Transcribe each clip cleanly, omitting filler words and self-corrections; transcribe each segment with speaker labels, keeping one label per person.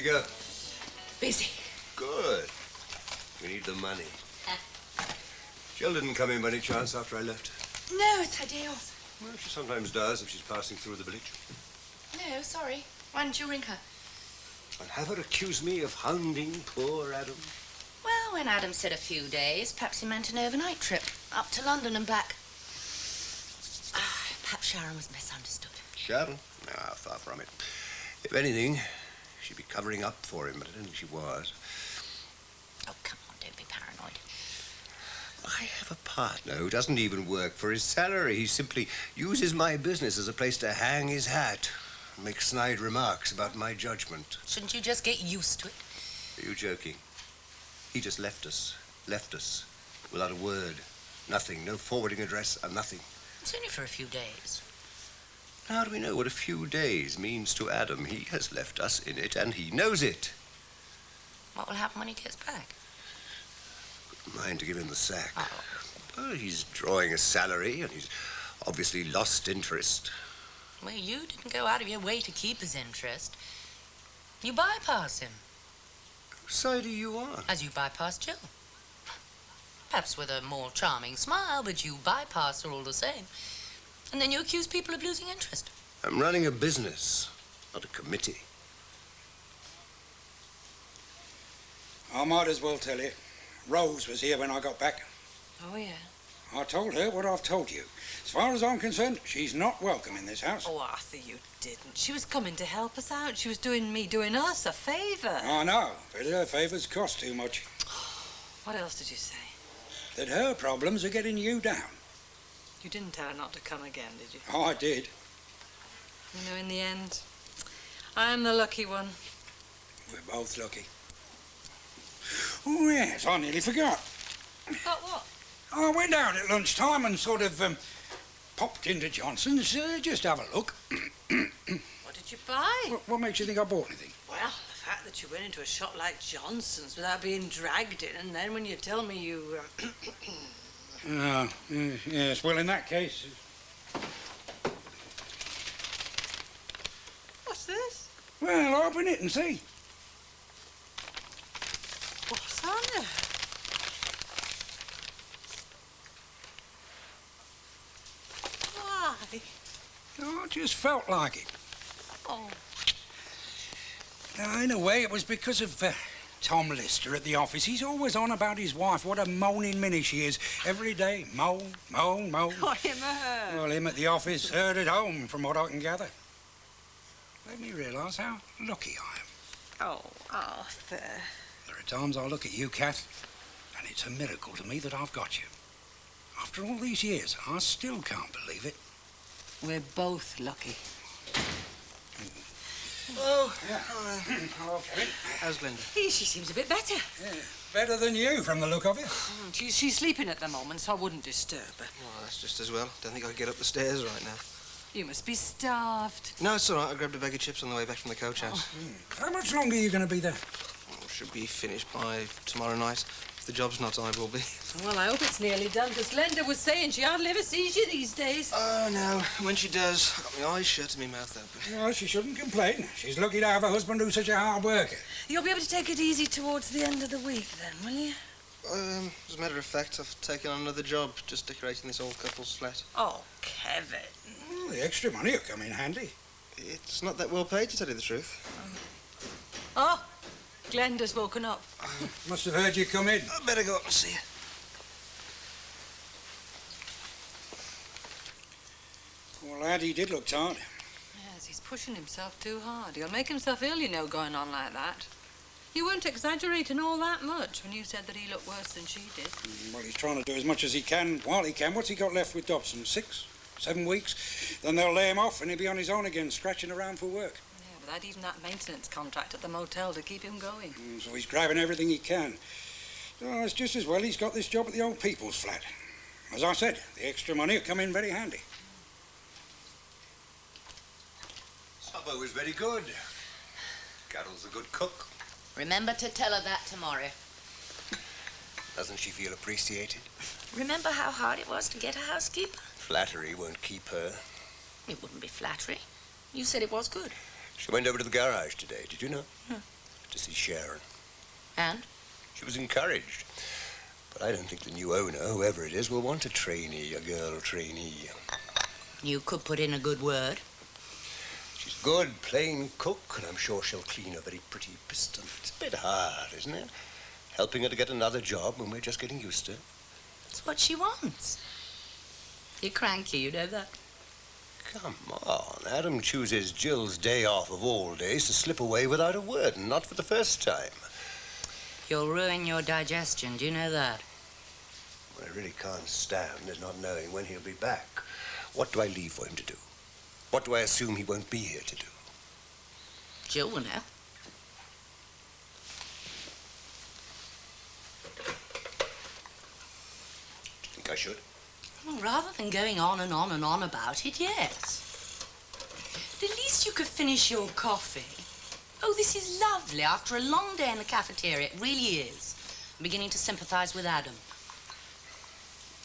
Speaker 1: go?
Speaker 2: Busy.
Speaker 1: Good. We need the money. Jill didn't come in by any chance after I left?
Speaker 2: No, it's her day off.
Speaker 1: Well, she sometimes does if she's passing through the village.
Speaker 2: No, sorry. Why didn't you ring her?
Speaker 1: And have her accuse me of hounding poor Adam?
Speaker 2: Well, when Adam said a few days, perhaps he meant an overnight trip up to London and back. Perhaps Sharon was misunderstood.
Speaker 1: Sharon? No, far from it. If anything, she'd be covering up for him, but I don't think she was.
Speaker 2: Oh, come on, don't be paranoid.
Speaker 1: I have a partner who doesn't even work for his salary. He simply uses my business as a place to hang his hat and make snide remarks about my judgment.
Speaker 2: Shouldn't you just get used to it?
Speaker 1: Are you joking? He just left us, without a word. Nothing, no forwarding address, and nothing.
Speaker 2: It's only for a few days.
Speaker 1: How do we know what a few days means to Adam? He has left us in it, and he knows it.
Speaker 2: What will happen when he gets back?
Speaker 1: Mind to give him the sack.
Speaker 2: Oh.
Speaker 1: Well, he's drawing a salary, and he's obviously lost interest.
Speaker 2: Well, you didn't go out of your way to keep his interest. You bypass him.
Speaker 1: Whose side are you on?
Speaker 2: As you bypass Jill. Perhaps with a more charming smile, but you bypass her all the same. And then you accuse people of losing interest.
Speaker 1: I'm running a business, not a committee.
Speaker 3: I might as well tell you. Rose was here when I got back.
Speaker 2: Oh, yeah?
Speaker 3: I told her what I've told you. As far as I'm concerned, she's not welcome in this house.
Speaker 4: Oh, Arthur, you didn't. She was coming to help us out. She was doing us a favour.
Speaker 3: I know, but her favours cost too much.
Speaker 4: What else did you say?
Speaker 3: That her problems are getting you down.
Speaker 4: You didn't tell her not to come again, did you?
Speaker 3: Oh, I did.
Speaker 4: You know, in the end, I'm the lucky one.
Speaker 3: We're both lucky. Oh, yes, I nearly forgot.
Speaker 4: Got what?
Speaker 3: I went out at lunchtime and sort of popped into Johnson's just to have a look.
Speaker 4: What did you buy?
Speaker 3: What makes you think I bought anything?
Speaker 4: Well, the fact that you went into a shop like Johnson's without being dragged in, and then when you tell me you...
Speaker 3: Yes, well, in that case...
Speaker 4: What's this?
Speaker 3: Well, open it and see.
Speaker 4: What's on there? Why?
Speaker 3: Oh, I just felt like it.
Speaker 4: Oh.
Speaker 3: Now, in a way, it was because of Tom Lister at the office. He's always on about his wife. What a moaning minnie she is. Every day, moan, moan, moan.
Speaker 4: Oh, him or her?
Speaker 3: Well, him at the office, her at home, from what I can gather. Made me realise how lucky I am.
Speaker 4: Oh, Arthur.
Speaker 3: There are times I look at you, Kath, and it's a miracle to me that I've got you. After all these years, I still can't believe it.
Speaker 4: We're both lucky.
Speaker 5: Oh,
Speaker 3: Yeah. Hello, Kevin.
Speaker 5: how's Glenda?
Speaker 4: She seems a bit better.
Speaker 3: Yeah, better than you, from the look of you.
Speaker 4: She's sleeping at the moment, so I wouldn't disturb her.
Speaker 5: Oh, that's just as well. Don't think I could get up the stairs right now.
Speaker 4: You must be starved.
Speaker 5: No, it's all right. I grabbed a bag of chips on the way back from the coach house.
Speaker 3: How much longer are you going to be there?
Speaker 5: Oh, should be finished by tomorrow night. If the job's not, I will be.
Speaker 4: Well, I hope it's nearly done, because Glenda was saying she hardly ever sees you these days.
Speaker 5: Oh, no. When she does, I've got my eyes shut and my mouth open.
Speaker 3: Well, she shouldn't complain. She's lucky to have a husband who's such a hard worker.
Speaker 4: You'll be able to take it easy towards the end of the week, then, will you?
Speaker 5: As a matter of fact, I've taken on another job, just decorating this old couple's flat.
Speaker 4: Oh, Kevin.
Speaker 3: Well, the extra money will come in handy.
Speaker 5: It's not that well paid, to tell you the truth.
Speaker 4: Oh, Glenda's woken up.
Speaker 3: Must have heard you come in.
Speaker 5: I'd better go up and see her.
Speaker 3: Well, lad, he did look tired.
Speaker 4: Yes, he's pushing himself too hard. He'll make himself ill, you know, going on like that. You weren't exaggerating all that much when you said that he looked worse than she did.
Speaker 3: Well, he's trying to do as much as he can while he can. What's he got left with Dobson? 6, 7 weeks? Then they'll lay him off and he'll be on his own again, scratching around for work.
Speaker 4: Yeah, without even that maintenance contract at the motel to keep him going.
Speaker 3: So he's grabbing everything he can. Oh, it's just as well he's got this job at the old people's flat. As I said, the extra money will come in very handy.
Speaker 1: Supper was very good. Carol's a good cook.
Speaker 2: Remember to tell her that tomorrow.
Speaker 1: Doesn't she feel appreciated?
Speaker 2: Remember how hard it was to get a housekeeper?
Speaker 1: Flattery won't keep her.
Speaker 2: It wouldn't be flattery. You said it was good.
Speaker 1: She went over to the garage today, did you know? to see Sharon.
Speaker 2: And?
Speaker 1: She was encouraged. But I don't think the new owner, whoever it is, will want a trainee, a girl trainee.
Speaker 2: You could put in a good word.
Speaker 1: She's a good, plain cook, and I'm sure she'll clean a very pretty piston. It's a bit hard, isn't it? Helping her to get another job when we're just getting used to it.
Speaker 2: It's what she wants. You're cranky, you know that.
Speaker 1: Come on, Adam chooses Jill's day off of all days to slip away without a word, and not for the first time.
Speaker 2: You'll ruin your digestion, do you know that?
Speaker 1: What I really can't stand is not knowing when he'll be back. What do I leave for him to do? What do I assume he won't be here to do?
Speaker 2: Jill will know.
Speaker 1: Do you think I should?
Speaker 2: Well, rather than going on and on and on about it, yes. But at least you could finish your coffee. Oh, this is lovely. After a long day in the cafeteria, it really is. I'm beginning to sympathise with Adam.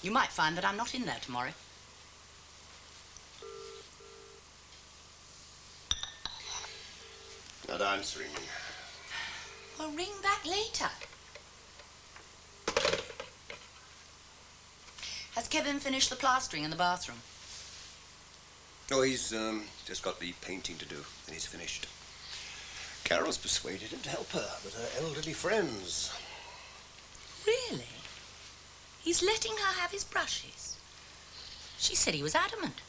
Speaker 2: You might find that I'm not in there tomorrow.
Speaker 1: Not answering me.
Speaker 2: Well, ring back later. Has Kevin finished the plastering in the bathroom?
Speaker 1: Oh, he's just got the painting to do, and he's finished. Carol's persuaded him to help her with her elderly friends.
Speaker 2: Really? He's letting her have his brushes? She said he was adamant.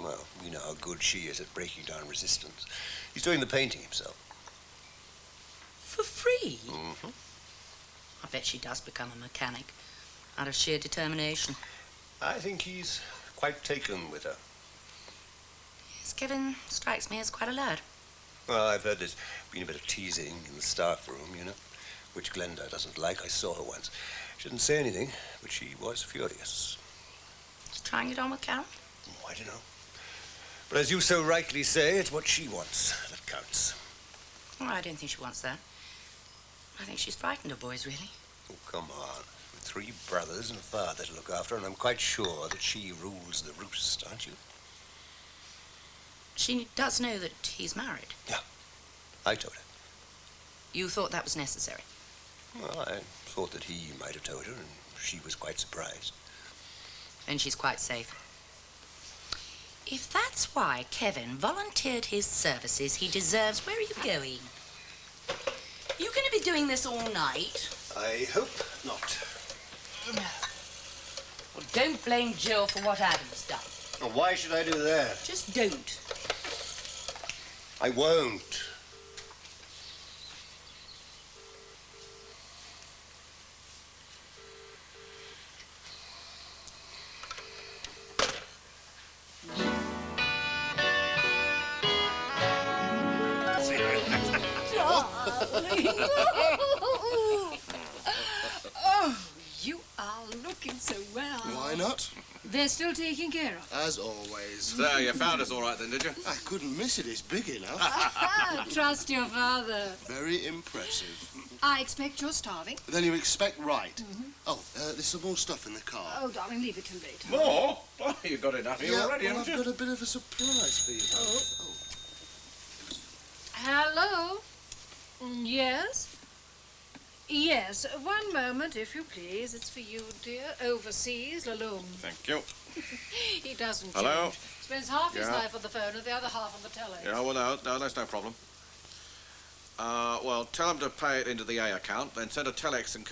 Speaker 1: Well, we know how good she is at breaking down resistance. He's doing the painting himself.
Speaker 2: For free?
Speaker 1: Mm-hmm.
Speaker 2: I bet she does become a mechanic, out of sheer determination.
Speaker 1: I think he's quite taken with her.
Speaker 2: Yes, Kevin strikes me as quite a lad.
Speaker 1: Well, I've heard there's been a bit of teasing in the staff room, you know, which Glenda doesn't like. I saw her once. She didn't say anything, but she was furious.
Speaker 2: He's trying it on with Carol?
Speaker 1: Oh, I don't know. But as you so rightly say, it's what she wants that counts.
Speaker 2: Oh, I don't think she wants that. I think she's frightened of boys, really.
Speaker 1: Oh, come on. With 3 brothers and a father to look after, and I'm quite sure that she rules the roost, aren't you?
Speaker 2: She does know that he's married.
Speaker 1: Yeah, I told her.
Speaker 2: You thought that was necessary?
Speaker 1: Well, I thought that he might have told her, and she was quite surprised.
Speaker 2: And she's quite safe. If that's why Kevin volunteered his services, he deserves... Where are you going? You going to be doing this all night?
Speaker 1: I hope not.
Speaker 2: Well, don't blame Jill for what Adam's done.
Speaker 1: Well, why should I do that?
Speaker 2: Just don't.
Speaker 1: I won't.
Speaker 6: Oh, you are looking so well.
Speaker 7: Why not?
Speaker 6: They're still taken care of.
Speaker 7: As always.
Speaker 8: So, you found us all right then, did you?
Speaker 7: I couldn't miss it. It's big enough.
Speaker 6: Trust your father.
Speaker 7: Very impressive.
Speaker 6: I expect you're starving.
Speaker 7: Then you expect right. Oh, there's some more stuff in the car.
Speaker 6: Oh, darling, leave it till later.
Speaker 8: More? Oh, you've got enough here already,
Speaker 7: well,
Speaker 8: haven't
Speaker 7: I've
Speaker 8: you?
Speaker 7: got a bit of a surprise for you.
Speaker 6: Hello? Yes? Yes, one moment, if you please. It's for you, dear. Overseas, Lalone.
Speaker 8: Thank you.
Speaker 6: He doesn't
Speaker 8: Hello?
Speaker 6: change. Spends half his
Speaker 8: Yeah.
Speaker 6: life on the phone and the other half on the telly.
Speaker 8: Yeah, well, no, that's no problem. Well, tell them to pay it into the A account, then send a telex and...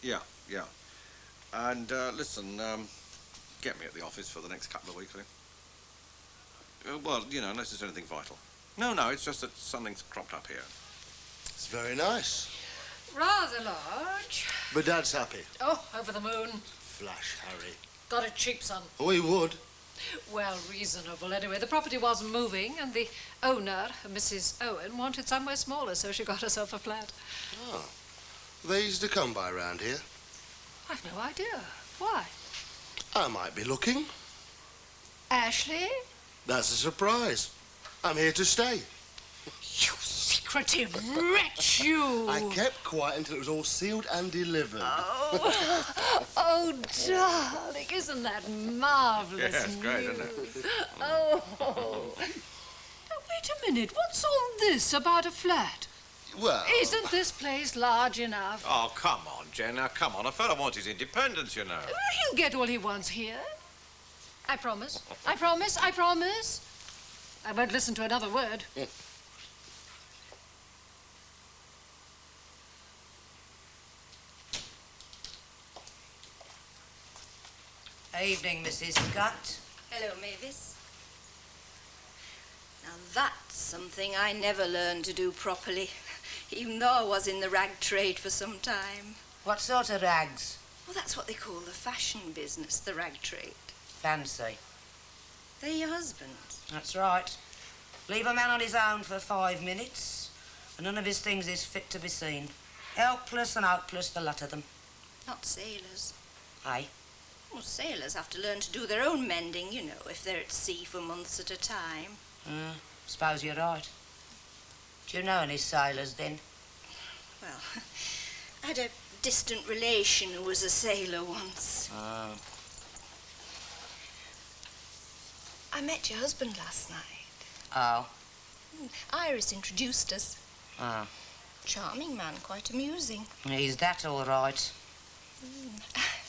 Speaker 8: Yeah. And, listen, get me at the office for the next couple of weeks, will you? Well, you know, unless there's anything vital. No, it's just that something's cropped up here.
Speaker 7: It's very nice.
Speaker 6: Rather large.
Speaker 7: But Dad's happy.
Speaker 6: Oh, over the moon.
Speaker 7: Flash, Harry.
Speaker 6: Got it cheap, son.
Speaker 7: Oh, he would.
Speaker 6: Well, reasonable anyway. The property wasn't moving, and the owner, Mrs. Owen, wanted somewhere smaller, so she got herself a flat.
Speaker 7: Oh. They used to come by round here.
Speaker 6: I've no idea. Why?
Speaker 7: I might be looking.
Speaker 6: Ashley?
Speaker 7: That's a surprise. I'm here to stay.
Speaker 6: You secretive wretch, you!
Speaker 7: I kept quiet until it was all sealed and delivered.
Speaker 6: Oh, darling, isn't that marvellous
Speaker 8: Yeah, it's great, isn't
Speaker 6: news? Oh. Now, wait a minute. What's all this about a flat?
Speaker 7: Well...
Speaker 6: Isn't this place large enough?
Speaker 8: Oh, come on, Jen. Now, come on. A fellow wants his independence, you know.
Speaker 6: He'll get all he wants here. I promise. I promise. I promise. I won't listen to another word.
Speaker 9: Evening, Mrs. Scott.
Speaker 2: Hello, Mavis. Now that's something I never learned to do properly, even though I was in the rag trade for some time.
Speaker 9: What sort of rags?
Speaker 2: Well, that's what they call the fashion business, the rag trade.
Speaker 9: Fancy.
Speaker 2: They're your husband's.
Speaker 9: That's right. Leave a man on his own for 5 minutes, and none of his things is fit to be seen. Helpless and hopeless, the lot of them.
Speaker 2: Not sailors.
Speaker 9: Aye.
Speaker 2: Well, sailors have to learn to do their own mending, you know, if they're at sea for months at a time.
Speaker 9: Suppose you're right. Do you know any sailors, then?
Speaker 2: Well, I had a distant relation who was a sailor once.
Speaker 9: Oh.
Speaker 2: I met your husband last night.
Speaker 9: Oh.
Speaker 2: Iris introduced us.
Speaker 9: Oh.
Speaker 2: Charming man, quite amusing.
Speaker 9: He's that all right.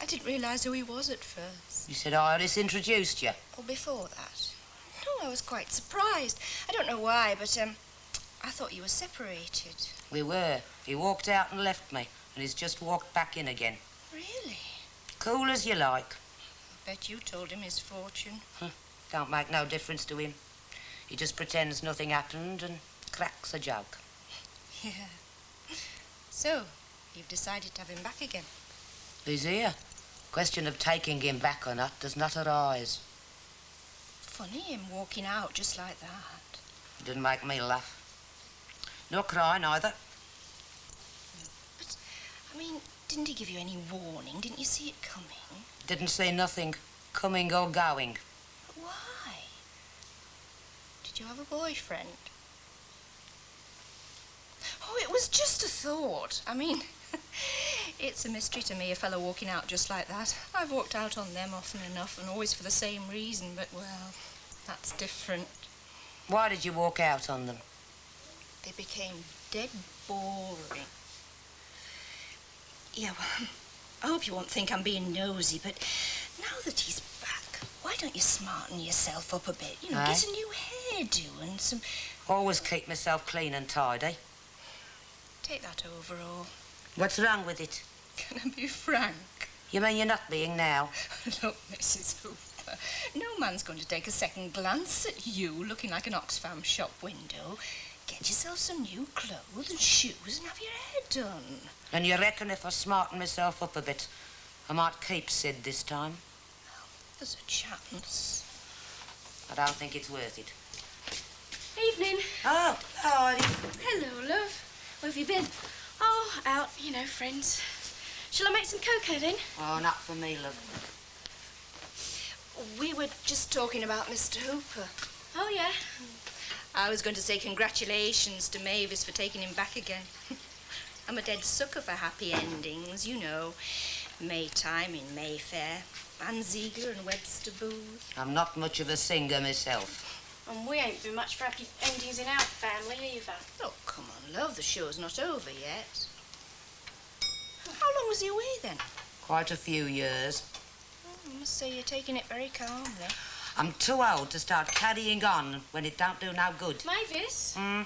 Speaker 2: I didn't realise who he was at first.
Speaker 9: You said Iris introduced you?
Speaker 2: Or before that. No, I was quite surprised. I don't know why, but I thought you were separated.
Speaker 9: We were. He walked out and left me, and he's just walked back in again.
Speaker 2: Really?
Speaker 9: Cool as you like.
Speaker 2: I bet you told him his fortune.
Speaker 9: Don't make no difference to him. He just pretends nothing happened and cracks a joke.
Speaker 2: Yeah. So, you've decided to have him back again?
Speaker 9: He's here. Question of taking him back or not does not arise.
Speaker 2: Funny him walking out just like that.
Speaker 9: It didn't make me laugh. Nor cry neither.
Speaker 2: But, I mean, didn't he give you any warning? Didn't you see it coming?
Speaker 9: Didn't see nothing coming or going.
Speaker 2: But why? Did you have a boyfriend? Oh, it was just a thought. I mean, it's a mystery to me, a fellow walking out just like that. I've walked out on them often enough, and always for the same reason, but, well, that's different.
Speaker 9: Why did you walk out on them?
Speaker 2: They became dead boring. Yeah, well, I hope you won't think I'm being nosy, but now that he's back, why don't you smarten yourself up a bit? You know,
Speaker 9: Aye.
Speaker 2: get a new hairdo and some...
Speaker 9: Always keep myself clean and tidy.
Speaker 2: Take that overall.
Speaker 9: What's wrong with it?
Speaker 2: Can I be frank?
Speaker 9: You mean you're not being now?
Speaker 2: Look, Mrs. Hooper, no man's going to take a second glance at you looking like an Oxfam shop window. Get yourself some new clothes and shoes and have your hair done.
Speaker 9: And you reckon if I smarten myself up a bit, I might keep Sid this time?
Speaker 2: There's a chance.
Speaker 9: I don't think it's worth it.
Speaker 10: Evening.
Speaker 9: Oh, Lloyd.
Speaker 10: Hello, love. Where have you been? Oh, out, you know, friends. Shall I make some cocoa then?
Speaker 9: Oh, not for me, love.
Speaker 2: We were just talking about Mr. Hooper.
Speaker 10: Oh, yeah.
Speaker 2: I was going to say congratulations to Mavis for taking him back again. I'm a dead sucker for happy endings, you know. Maytime in Mayfair, Anne Ziegler and Webster Booth.
Speaker 9: I'm not much of a singer myself.
Speaker 10: And we ain't been much for happy endings in our family either.
Speaker 2: Oh, come on, love, the show's not over yet. How long was he away then?
Speaker 9: Quite a few years.
Speaker 2: Oh, I must say you're taking it very calmly.
Speaker 9: I'm too old to start carrying on when it don't do no good.
Speaker 10: Mavis,
Speaker 9: Hmm?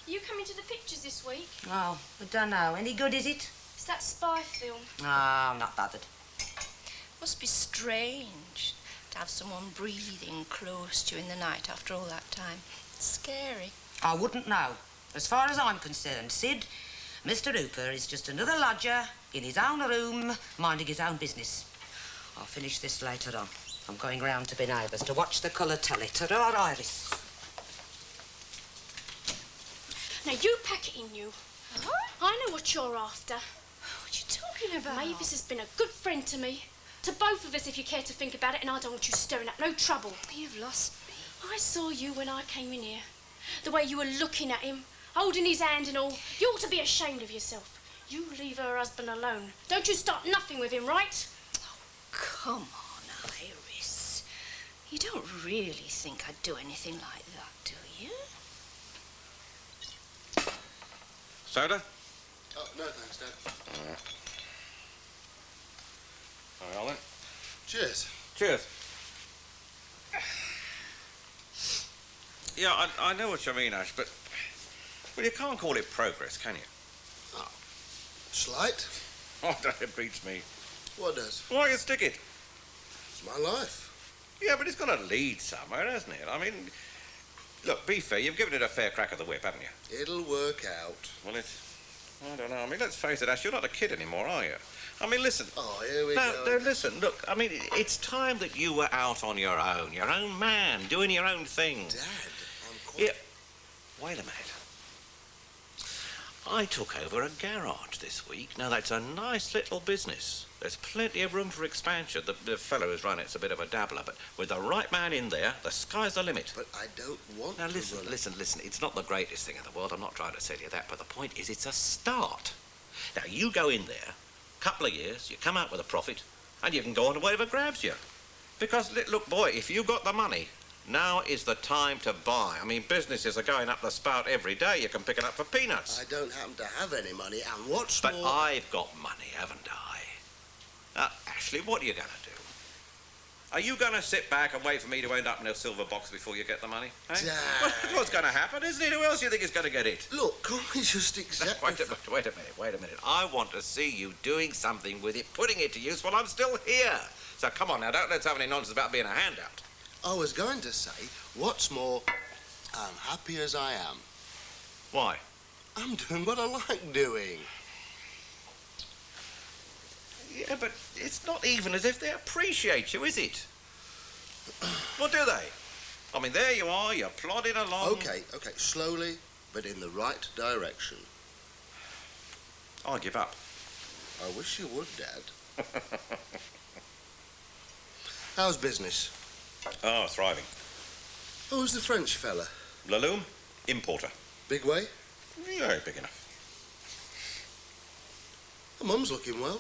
Speaker 10: you coming to the pictures this week?
Speaker 9: Oh, I don't know. Any good, is it?
Speaker 10: It's that spy film.
Speaker 9: Oh, I'm not bothered.
Speaker 2: Must be strange to have someone breathing close to you in the night after all that time. Scary.
Speaker 9: I wouldn't know. As far as I'm concerned, Sid, Mr. Hooper is just another lodger in his own room, minding his own business. I'll finish this later on. I'm going round to be neighbours to watch the colour telly. Ta-ra, Iris.
Speaker 10: Now, you pack it in, you.
Speaker 2: Huh?
Speaker 10: I know what you're after.
Speaker 2: What are you talking about?
Speaker 10: Mavis has been a good friend to me. To both of us, if you care to think about it, and I don't want you stirring up no trouble.
Speaker 2: You've lost me.
Speaker 10: I saw you when I came in here. The way you were looking at him, holding his hand and all. You ought to be ashamed of yourself. You leave her husband alone. Don't you start nothing with him, right?
Speaker 2: Oh, come on, Iris. You don't really think I'd do anything like that, do you?
Speaker 8: So Soda?
Speaker 7: Oh, no thanks, Dad.
Speaker 8: All right, then.
Speaker 7: Cheers.
Speaker 8: Cheers. Yeah, I know what you mean, Ash, but... Well, you can't call it progress, can you?
Speaker 7: Oh. Slight?
Speaker 8: Oh, it beats me.
Speaker 7: What does?
Speaker 8: Why you stick it?
Speaker 7: It's my life.
Speaker 8: Yeah, but it's got to lead somewhere, hasn't it? I mean, look, be fair, you've given it a fair crack of the whip, haven't you?
Speaker 7: It'll work out.
Speaker 8: Well, I don't know. I mean, let's face it, Ash, you're not a kid anymore, are you? I mean, listen.
Speaker 7: Oh, here we
Speaker 8: No,
Speaker 7: go.
Speaker 8: listen, look, I mean, it's time that you were out on your own man, doing your own thing.
Speaker 7: Dad, I'm quite...
Speaker 8: Yeah. Wait a minute. I took over a garage this week. Now, that's a nice little business. There's plenty of room for expansion. The fellow who's run it's a bit of a dabbler, but with the right man in there, the sky's the limit.
Speaker 7: But I don't want
Speaker 8: Now,
Speaker 7: to
Speaker 8: listen. It's not the greatest thing in the world. I'm not trying to tell you that, but the point is it's a start. Now, you go in there, couple of years, you come out with a profit, and you can go on to whatever grabs you. Because, look, boy, if you got the money, now is the time to buy. I mean, businesses are going up the spout every day. You can pick it up for peanuts.
Speaker 7: I don't happen to have any money, and what's
Speaker 8: But
Speaker 7: more...
Speaker 8: I've got money, haven't I? Ashley, what are you going to do? Are you going to sit back and wait for me to end up in a silver box before you get the money? Eh?
Speaker 7: Dad.
Speaker 8: Well, that's what's going to happen, isn't it? Who else do you think is going to get it?
Speaker 7: Look, can't we just accept...
Speaker 8: Wait a minute. I want to see you doing something with it, putting it to use while I'm still here. So come on now, let's have any nonsense about being a handout.
Speaker 7: I was going to say, what's more, I'm happy as I am.
Speaker 8: Why?
Speaker 7: I'm doing what I like doing.
Speaker 8: Yeah, but it's not even as if they appreciate you, is it? What do they? I mean, there you are, you're plodding along.
Speaker 7: Okay, slowly, but in the right direction.
Speaker 8: I'll give up.
Speaker 7: I wish you would, Dad. How's business?
Speaker 8: Oh, thriving.
Speaker 7: Who's the French fella?
Speaker 8: Laloum, importer.
Speaker 7: Big way?
Speaker 8: Yeah, big enough.
Speaker 7: The mum's looking well.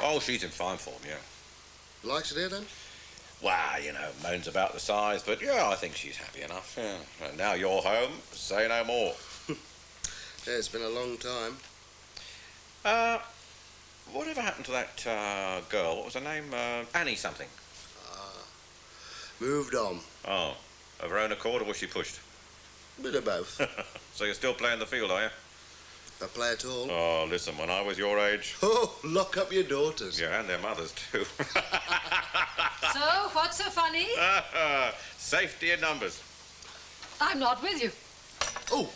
Speaker 8: Oh, she's in fine form, yeah.
Speaker 7: Likes it here, then?
Speaker 8: Well, you know, moans about the size, but yeah, I think she's happy enough. Yeah. And now you're home, say no more.
Speaker 7: Yeah, it's been a long time.
Speaker 8: Whatever happened to that girl? What was her name? Annie something.
Speaker 7: Moved on.
Speaker 8: Oh, of her own accord, or was she pushed?
Speaker 7: Bit of both.
Speaker 8: So you're still playing the field, are you?
Speaker 7: I play at all.
Speaker 8: Oh, listen, when I was your age...
Speaker 7: Oh, lock up your daughters.
Speaker 8: Yeah, and their mothers, too.
Speaker 6: So, what's so funny?
Speaker 8: Safety in numbers.
Speaker 6: I'm not with you.
Speaker 7: Oh,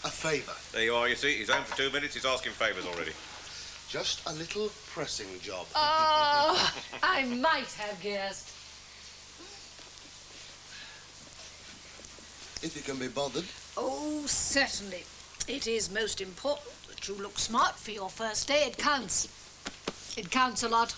Speaker 7: a favour.
Speaker 8: There you are, you see. He's home for 2 minutes. He's asking favours already.
Speaker 7: Just a little pressing job.
Speaker 6: Oh, I might have guessed.
Speaker 7: If you can be bothered.
Speaker 6: Oh, certainly. It is most important that you look smart for your first day. It counts. It counts a lot.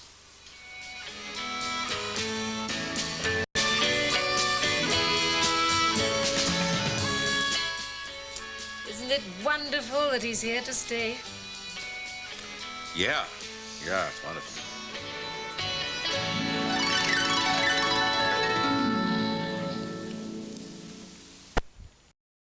Speaker 6: Isn't it wonderful that he's here to stay?
Speaker 8: Yeah, it's wonderful.